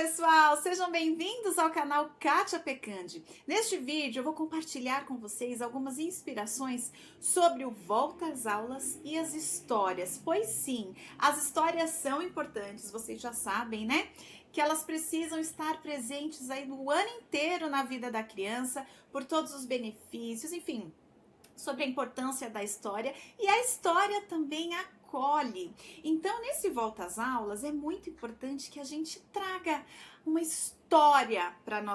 pessoal, sejam bem-vindos ao canal Kátia Pecandi. Neste vídeo eu vou compartilhar com vocês algumas inspirações sobre o volta às aulas e as histórias. Pois sim, as histórias são importantes, vocês já sabem, né? Que elas precisam estar presentes aí no ano inteiro na vida da criança, por todos os benefícios, enfim, sobre a importância da história, e a história também acolhe. Então, nesse volta às aulas, é muito importante que a gente traga uma história para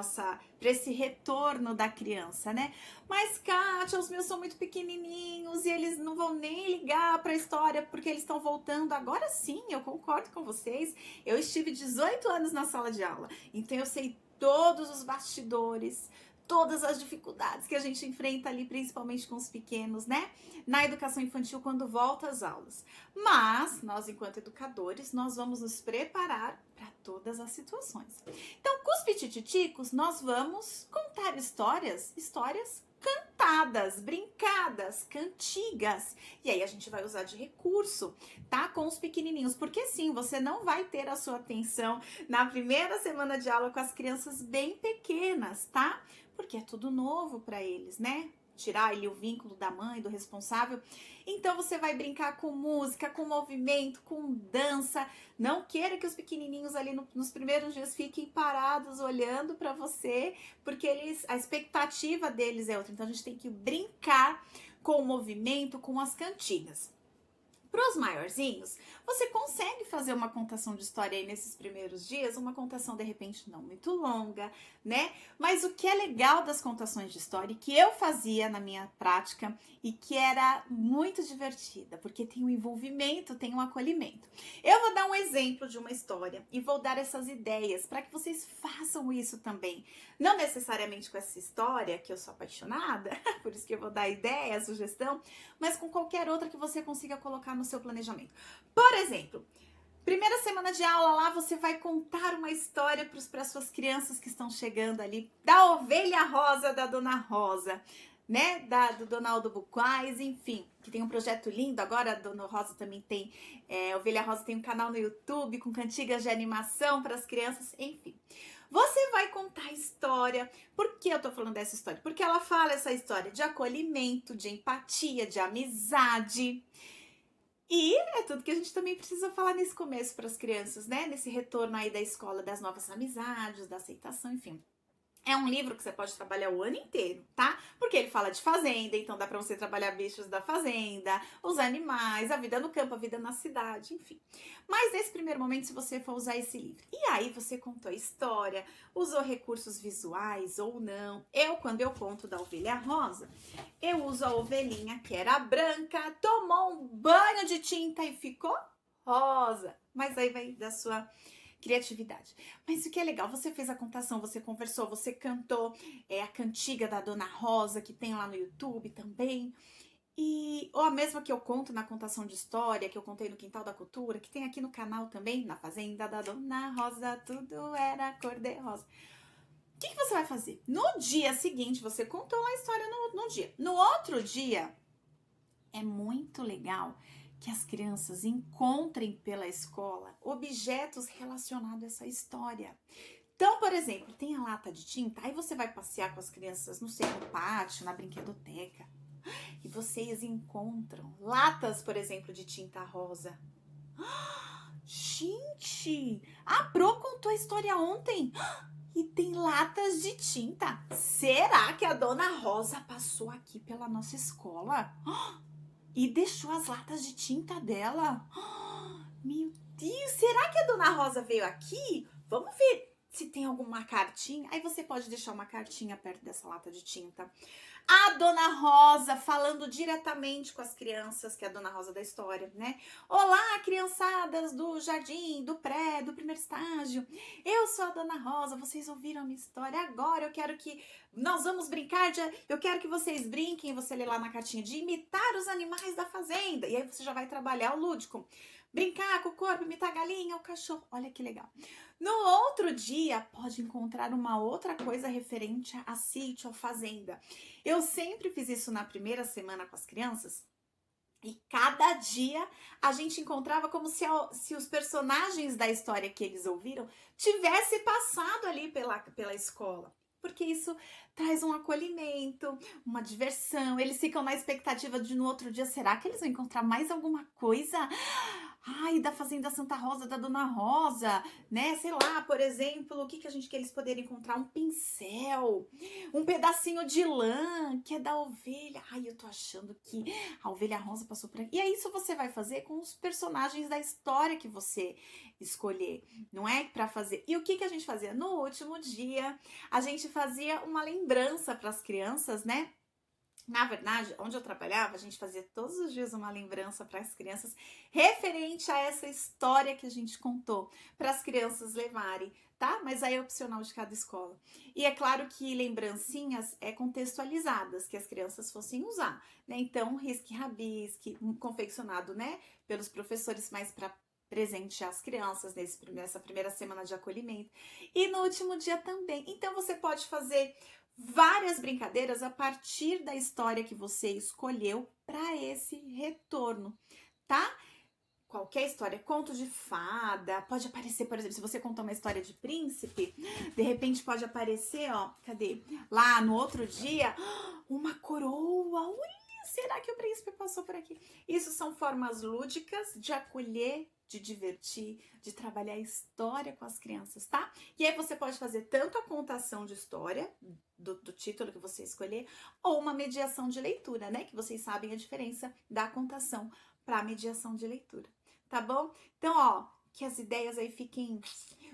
esse retorno da criança, né? Mas, Kátia, os meus são muito pequenininhos e eles não vão nem ligar para a história porque eles estão voltando. Agora sim, eu concordo com vocês. Eu estive 18 anos na sala de aula, então eu sei todos os bastidores, todas as dificuldades que a gente enfrenta ali, principalmente com os pequenos, né? Na educação infantil, quando volta às aulas. Mas, nós, enquanto educadores, nós vamos nos preparar para todas as situações. Então, com os pitititicos, nós vamos contar histórias cantadas, brincadas, cantigas. E aí a gente vai usar de recurso, tá? Com os pequenininhos. Porque sim, você não vai ter a sua atenção na primeira semana de aula com as crianças bem pequenas, tá? Porque é tudo novo para eles, né? Tirar ali o vínculo da mãe, do responsável. Então você vai brincar com música, com movimento, com dança. Não queira que os pequenininhos ali nos primeiros dias fiquem parados olhando para você, porque a expectativa deles é outra. Então a gente tem que brincar com o movimento, com as cantigas. Para os maiorzinhos, você consegue fazer uma contação de história aí nesses primeiros dias, uma contação de repente não muito longa, né? Mas o que é legal das contações de história, que eu fazia na minha prática e que era muito divertida, porque tem um envolvimento, tem um acolhimento. Eu vou dar um exemplo de uma história e vou dar essas ideias para que vocês façam isso também. Não necessariamente com essa história, que eu sou apaixonada, por isso que eu vou dar ideia, sugestão, mas com qualquer outra que você consiga colocar no seu planejamento. Por exemplo, primeira semana de aula lá, você vai contar uma história para as suas crianças que estão chegando ali, da ovelha rosa da Dona Rosa, né? Do Donaldo Buquais, enfim, que tem um projeto lindo. Agora a Dona Rosa também tem, Ovelha Rosa tem um canal no YouTube com cantigas de animação para as crianças, enfim. Você vai contar a história. Por que eu tô falando dessa história? Porque ela fala essa história de acolhimento, de empatia, de amizade. E é tudo que a gente também precisa falar nesse começo para as crianças, né? Nesse retorno aí da escola, das novas amizades, da aceitação, enfim. É um livro que você pode trabalhar o ano inteiro, tá? Porque ele fala de fazenda, então dá pra você trabalhar bichos da fazenda, os animais, a vida no campo, a vida na cidade, enfim. Mas nesse primeiro momento, se você for usar esse livro, e aí você contou a história, usou recursos visuais ou não. Quando eu conto da ovelha rosa, eu uso a ovelhinha que era branca, tomou um banho de tinta e ficou rosa. Mas aí vai da sua criatividade. Mas o que é legal, você fez a contação, você conversou, você cantou a cantiga da Dona Rosa, que tem lá no YouTube também. Ou a mesma que eu conto na contação de história, que eu contei no Quintal da Cultura, que tem aqui no canal também, na Fazenda da Dona Rosa, tudo era cor-de-rosa. O que você vai fazer? No dia seguinte, você contou a história no dia. No outro dia, é muito legal que as crianças encontrem pela escola objetos relacionados a essa história. Então, por exemplo, tem a lata de tinta, aí você vai passear com as crianças, não sei, no pátio, na brinquedoteca, e vocês encontram latas, por exemplo, de tinta rosa. Gente, a Pro contou a história ontem e tem latas de tinta. Será que a Dona Rosa passou aqui pela nossa escola? E deixou as latas de tinta dela. Meu Deus, será que a Dona Rosa veio aqui? Vamos ver se tem alguma cartinha. Aí você pode deixar uma cartinha perto dessa lata de tinta. A Dona Rosa falando diretamente com as crianças, que é a Dona Rosa da história, né? Olá, criançadas do jardim, do pré, do primeiro estágio. Eu sou a Dona Rosa, vocês ouviram a minha história. Agora eu quero que nós vamos brincar eu quero que vocês brinquem, você lê lá na cartinha, de imitar os animais da fazenda. E aí você já vai trabalhar o lúdico. Brincar com o corpo, imitar a galinha, o cachorro. Olha que legal. No outro dia, pode encontrar uma outra coisa referente a sítio, a fazenda. Eu sempre fiz isso na primeira semana com as crianças, E cada dia a gente encontrava como se os personagens da história que eles ouviram tivesse passado ali pela escola. Porque isso traz um acolhimento, uma diversão. Eles ficam na expectativa de no outro dia, será que eles vão encontrar mais alguma coisa? Ai, da Fazenda Santa Rosa, da Dona Rosa, né? Sei lá, por exemplo, o que a gente que eles poderiam encontrar? Um pincel, um pedacinho de lã, que é da ovelha. Ai, eu tô achando que a ovelha rosa passou por aqui. E é isso você vai fazer com os personagens da história que você escolher, não é? Pra fazer. E o que a gente fazia? No último dia, a gente fazia uma lembrança para as crianças, né? Na verdade, onde eu trabalhava, a gente fazia todos os dias uma lembrança para as crianças referente a essa história que a gente contou, para as crianças levarem, tá? Mas aí é opcional de cada escola. E é claro que lembrancinhas contextualizadas, que as crianças fossem usar, né? Então, risque-rabisque, confeccionado, né, pelos professores, mais para presentear as crianças nessa primeira semana de acolhimento. E no último dia também. Então, você pode fazer várias brincadeiras a partir da história que você escolheu para esse retorno, tá? Qualquer história, conto de fada, pode aparecer, por exemplo, se você contar uma história de príncipe, de repente pode aparecer, ó, cadê? Lá no outro dia, uma coroa. Ui, será que o príncipe passou por aqui? Isso são formas lúdicas de acolher, de divertir, de trabalhar a história com as crianças, tá? E aí você pode fazer tanto a contação de história, do título que você escolher, ou uma mediação de leitura, né? Que vocês sabem a diferença da contação para mediação de leitura, tá bom? Então, ó, que as ideias aí fiquem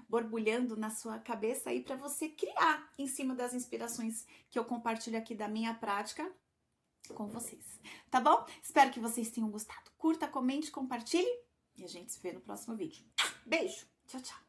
borbulhando na sua cabeça aí para você criar em cima das inspirações que eu compartilho aqui da minha prática com vocês, tá bom? Espero que vocês tenham gostado. Curta, comente, compartilhe e a gente se vê no próximo vídeo. Beijo, tchau, tchau.